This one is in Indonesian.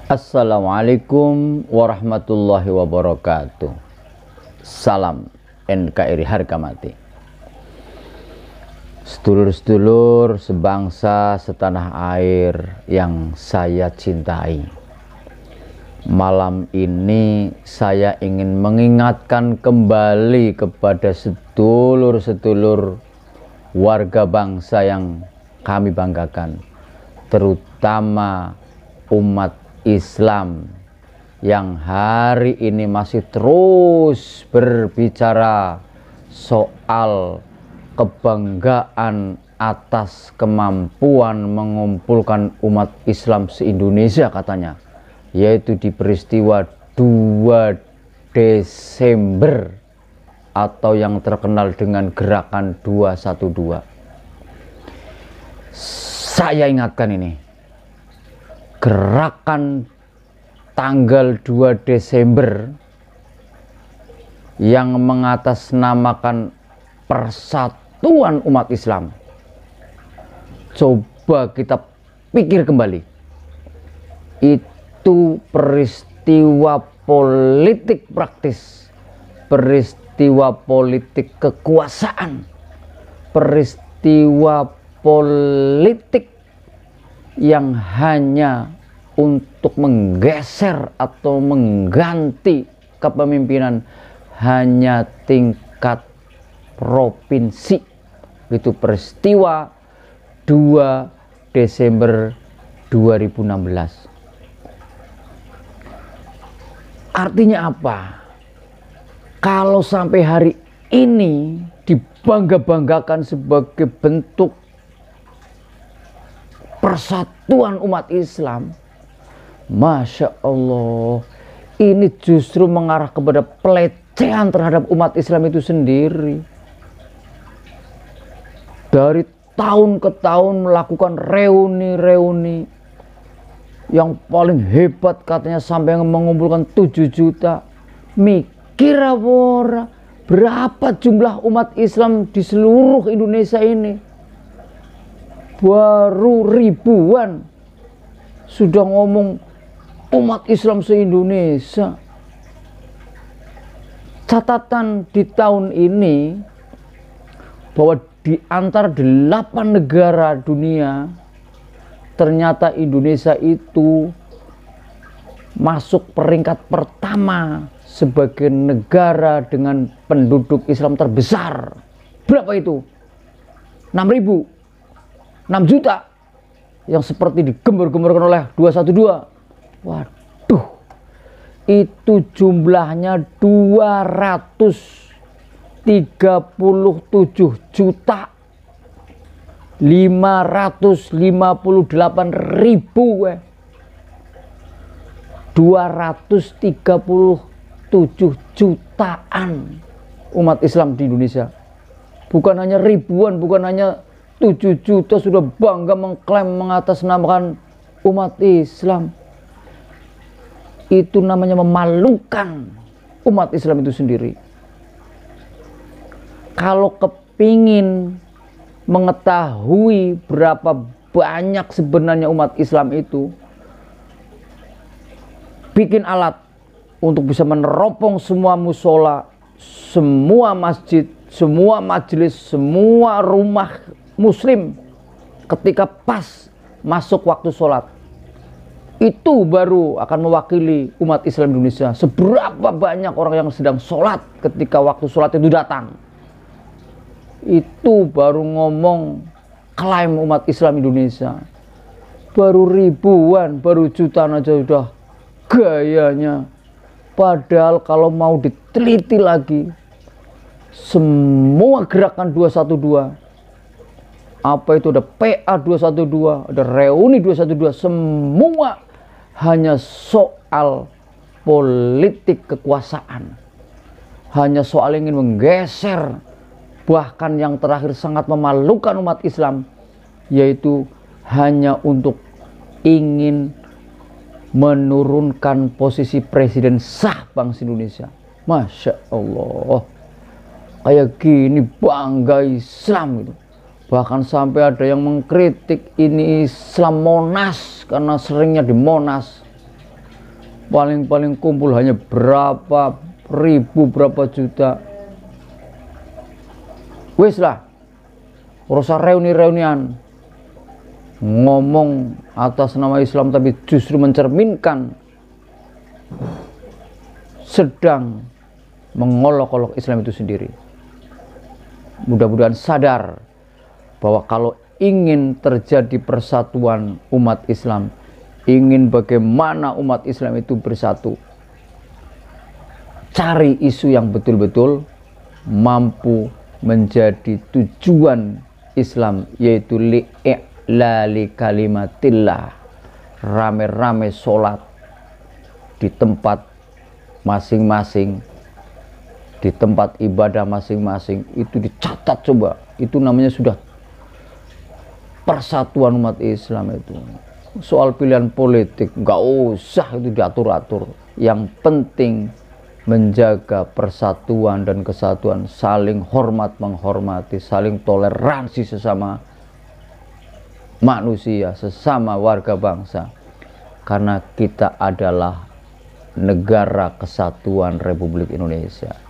Assalamualaikum warahmatullahi wabarakatuh. Salam NKRI harga mati. Sedulur-sedulur sebangsa setanah air yang saya cintai, malam ini saya ingin mengingatkan kembali kepada sedulur-sedulur warga bangsa yang kami banggakan, terutama umat Islam yang hari ini masih terus berbicara soal kebanggaan atas kemampuan mengumpulkan umat Islam se-Indonesia katanya, yaitu di peristiwa 2 Desember atau yang terkenal dengan gerakan 212. Saya ingatkan ini, gerakan tanggal 2 Desember yang mengatasnamakan persatuan umat Islam. Coba kita pikir kembali. Itu peristiwa politik praktis, peristiwa politik kekuasaan, peristiwa politik yang hanya untuk menggeser atau mengganti kepemimpinan hanya tingkat provinsi. Itu peristiwa 2 Desember 2016. Artinya apa? Kalau sampai hari ini dibangga-banggakan sebagai bentuk persatuan umat Islam, Masya Allah, ini justru mengarah kepada pelecehan terhadap umat Islam itu sendiri. Dari tahun ke tahun melakukan reuni-reuni yang paling hebat katanya sampai mengumpulkan 7 juta. Mikir apa? Berapa jumlah umat Islam di seluruh Indonesia ini? Baru ribuan sudah ngomong umat Islam se-Indonesia. Catatan di tahun ini bahwa di antara 8 negara dunia ternyata Indonesia itu masuk peringkat pertama sebagai negara dengan penduduk Islam terbesar. Berapa itu? 6 juta yang seperti digembar-gemborkan oleh 212. Waduh, itu jumlahnya 237 juta 558 ribu 237 jutaan umat Islam di Indonesia. Bukan hanya ribuan, bukan hanya 7 juta sudah bangga mengklaim mengatasnamakan umat Islam. Itu namanya memalukan umat Islam itu sendiri. Kalau kepingin mengetahui berapa banyak sebenarnya umat Islam itu, bikin alat untuk bisa meneropong semua musola, semua masjid, semua majelis, semua rumah Muslim ketika pas masuk waktu sholat. Itu baru akan mewakili umat Islam Indonesia. Seberapa banyak orang yang sedang sholat ketika waktu sholat itu datang. Itu baru ngomong klaim umat Islam Indonesia. Baru ribuan, baru jutaan aja udah gayanya. Padahal kalau mau diteliti lagi, semua gerakan 212, apa itu ada PA 212, ada reuni 212, semua hanya soal politik kekuasaan. Hanya soal ingin menggeser. Bahkan yang terakhir sangat memalukan umat Islam, yaitu hanya untuk ingin menurunkan posisi presiden sah bangsa Indonesia. Masya Allah, kayak gini bangga Islam gitu. Bahkan sampai ada yang mengkritik ini Islam Monas karena seringnya di Monas. paling-paling kumpul hanya berapa ribu, berapa juta. Wis lah, rasa reuni-reunian ngomong atas nama Islam tapi justru mencerminkan sedang mengolok-olok Islam itu sendiri. Mudah-mudahan sadar bahwa kalau ingin terjadi persatuan umat Islam, ingin bagaimana umat Islam itu bersatu, cari isu yang betul-betul mampu menjadi tujuan Islam, yaitu li'lali kalimatillah. Rame-rame sholat di tempat masing-masing, di tempat ibadah masing-masing, itu dicatat coba. Itu namanya sudah persatuan umat Islam. Itu soal pilihan politik nggak usah itu diatur-atur, yang penting menjaga persatuan dan kesatuan, saling hormat menghormati, saling toleransi sesama manusia, sesama warga bangsa, karena kita adalah negara kesatuan Republik Indonesia.